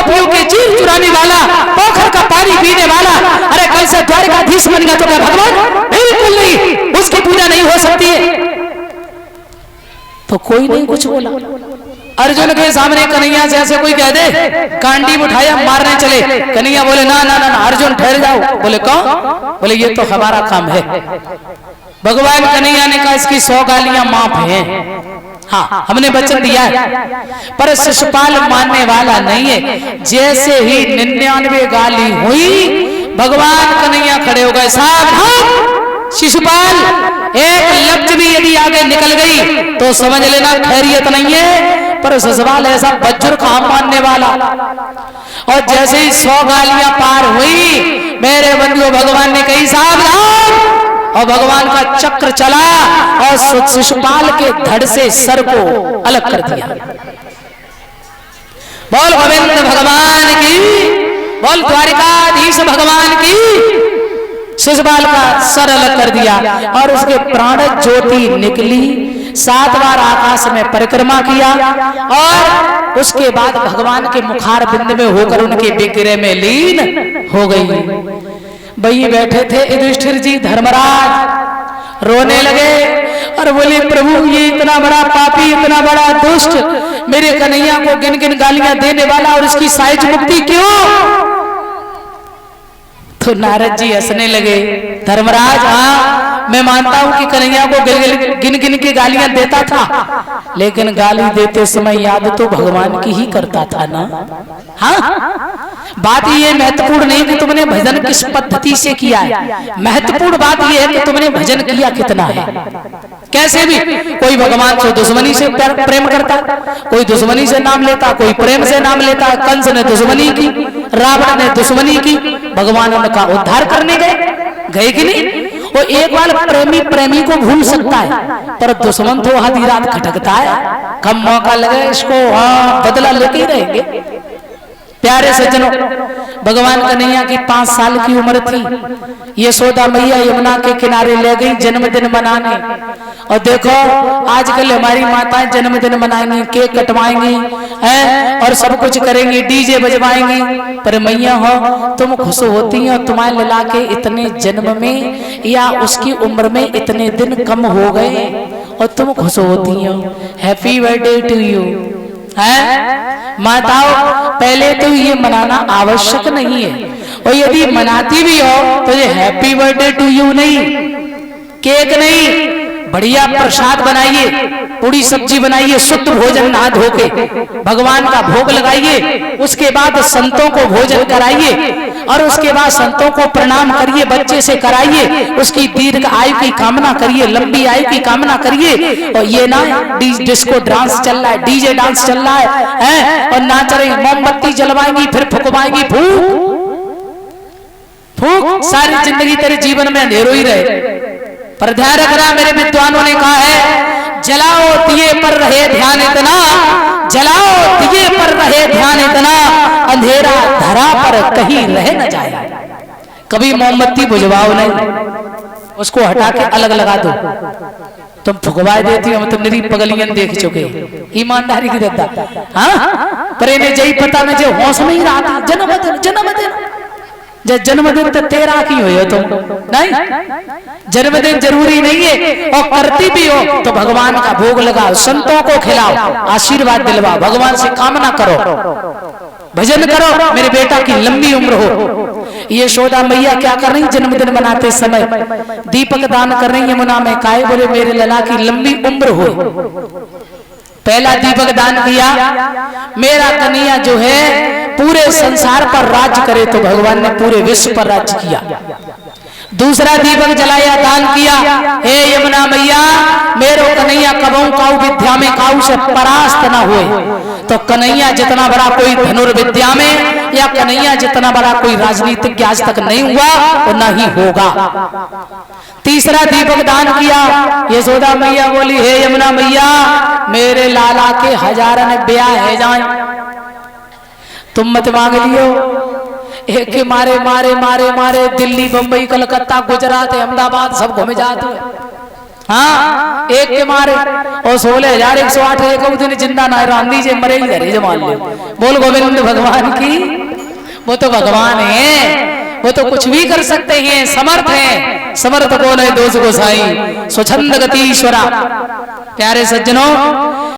गोपियों के चीर चुराने वाला, पोखर का पानी पीने वाला, अरे कल से द्वारकाधीश बन गया तो क्या भगवान? बिल्कुल नहीं, उसकी पूजा नहीं हो सकती है। तो कोई नहीं कुछ बोला। अर्जुन के सामने कन्हैया से ऐसे कोई कह दे, कांडी उठाया मारने चले, कन्हैया बोले ना ना ना, ना अर्जुन ठहर जाओ। बोले कौन? बोले ये तो हमारा काम है। भगवान कन्हैया ने कहा इसकी 100 गालियां माफ हैं, हाँ हमने वचन दिया है, पर शिशुपाल मानने वाला नहीं है। जैसे ही 99 गाली हुई, भगवान कन्हैया खड़े हो गए, सावधान शिशुपाल, एक लफ्ज भी यदि आगे निकल गई तो समझ लेना खैरियत नहीं है। पर शिशुपाल ऐसा वज्र काम मानने वाला, और जैसे ही 100 गालियां पार हुई, मेरे बंधुओं भगवान ने कही सावधान, और भगवान का चक्र चला और शिशुपाल के धड़ से सर को अलग कर दिया। बोल गोविंद भगवान की, बोल द्वारिकाधीश भगवान की। शिशुपाल का सर अलग कर दिया और उसके प्राण ज्योति निकली, 7 बार आकाश में परिक्रमा किया, और उसके बाद भगवान के मुखार बिंद में होकर उनके विग्रह में लीन हो गई। वही बैठे थे युधिष्ठिर जी, धर्मराज रोने लगे और बोले प्रभु ये इतना बड़ा पापी, इतना बड़ा दुष्ट, मेरे कन्हैया को गिन गिन गालियां देने वाला, और इसकी साइज मुक्ति क्यों? तो नारद जी हंसने लगे, धर्मराज हाँ मैं मानता हूं कि कन्हैया को गिन गिन के गालियां देता था, लेकिन गाली देते समय याद तो भगवान की ही करता था ना। हाँ बात ये महत्वपूर्ण नहीं कि तुमने भजन किस पद्धति से किया है, महत्वपूर्ण बात ये है कि तुमने भजन किया कितना है। कैसे भी कोई भगवान से दुश्मनी से प्रेम करता, कोई दुश्मनी से नाम लेता, कोई प्रेम से नाम लेता। कंस ने दुश्मनी की, रावण ने दुश्मनी की, भगवान उनका उद्धार करने गए कि नहीं? वो एक बार प्रेमी प्रेमी को भूल सकता है, पर दुश्मन तो आधी रात खटकता है, कम मौका लगे इसको हाँ बदला लेके ही रहेंगे। प्यारे सज्जनों, भगवान कन्हैया की 5 साल की उम्र थी। यशोदा मैया यमुना के किनारे ले गई जन्मदिन मनाने, और देखो आजकल हमारी माताएं जन्मदिन मनाएंगी, केक कटवाएंगी हैं और सब कुछ करेंगी, डीजे बजवाएंगी, पर मैया हो तुम खुश होती हो, तुम्हारे लला के इतने जन्म में या उसकी उम्र में इतने दिन कम हो गए और तुम खुश होती हो। हैप्पी बर्थडे टू यू है। माताओं पहले तो ये मनाना आवश्यक नहीं है, और यदि मनाती भी हो तो ये हैप्पी बर्थडे टू यू नहीं, केक नहीं, बढ़िया प्रसाद बनाइए, पूरी सब्जी बनाइए, शुद्ध भोजन नहा धो के भगवान का भोग लगाइए, उसके बाद संतों को भोजन कराइए, और उसके बाद संतों को प्रणाम करिए, बच्चे से कराइए, उसकी दीर्घ आयु की कामना करिए, लंबी आयु की कामना करिए। और ये ना डिस्को डांस चल रहा है, डीजे डांस चल रहा है और नाच रही, मोमबत्ती जलवाएंगी फिर फुकवाएंगी, फूक फूक, सारी जिंदगी तेरे जीवन में अंधेरो ही रहे। पर ध्यान रखना, मेरे विद्वानों ने कहा है जलाओ दिए पर रहे ध्यान इतना, जलाओ दिए पर रहे ध्यान इतना, अंधेरा धरा पर कहीं रह न जाए। कभी मोमबत्ती बुझवाओ नहीं, उसको हटा के अलग लगा दो। तुम फुकवा देती हो, तुम मेरी पगलियन देख चुके, ईमानदारी की दत्ता। हाँ पर इन्हें यही पता न जो होश में ही रहा था, जन्मदिन जन्मदिन जन्मदिन तो तेरा की हो तुम नहीं, जन्मदिन जरूरी नहीं है, और करती भी हो तो भगवान का भोग लगाओ, संतों को खिलाओ, आशीर्वाद दिलवाओ, भगवान से कामना करो, भजन करो, मेरे बेटा की लंबी उम्र हो। ये यशोदा मैया क्या कर रही जन्मदिन मनाते समय? दीपक दान कर रही यमुना में, काहे बोले मेरे लला की लंबी उम्र हो। पहला दीपक दान किया, मेरा कन्हैया जो है पूरे संसार पर राज्य करे, तो भगवान ने पूरे विश्व पर राज्य किया। दूसरा दीपक जलाया, दान किया, हे यमुना मैया मेरो कन्हैया कबहू काऊ विद्या में काऊ से परास्त न हुए, तो कन्हैया जितना बड़ा कोई धनुर्विद्या में या कन्हैया जितना बड़ा कोई राजनीतिक आज तक नहीं हुआ और न ही होगा। तीसरा दीपक दान किया, यशोदा मैया बोली हे यमुना मैया मेरे लाला के 1000 ब्याह है जाए, तुम मत मांग लियो, एक के मारे मारे मारे मारे दिल्ली बम्बई कलकत्ता गुजरात अहमदाबाद सब घूमे जाते, हाँ, एक के मारे और 16,108 एक दिन जिंदा ना रांधी जे मरे ही धरे मान ले। बोल गोविंद भगवान की। वो तो भगवान है, वो तो कुछ भी कर सकते हैं, समर्थ हैं। समर्थ कौन है? दोष गोसाई स्वच्छंद गति ईश्वरा। प्यारे सज्जनों,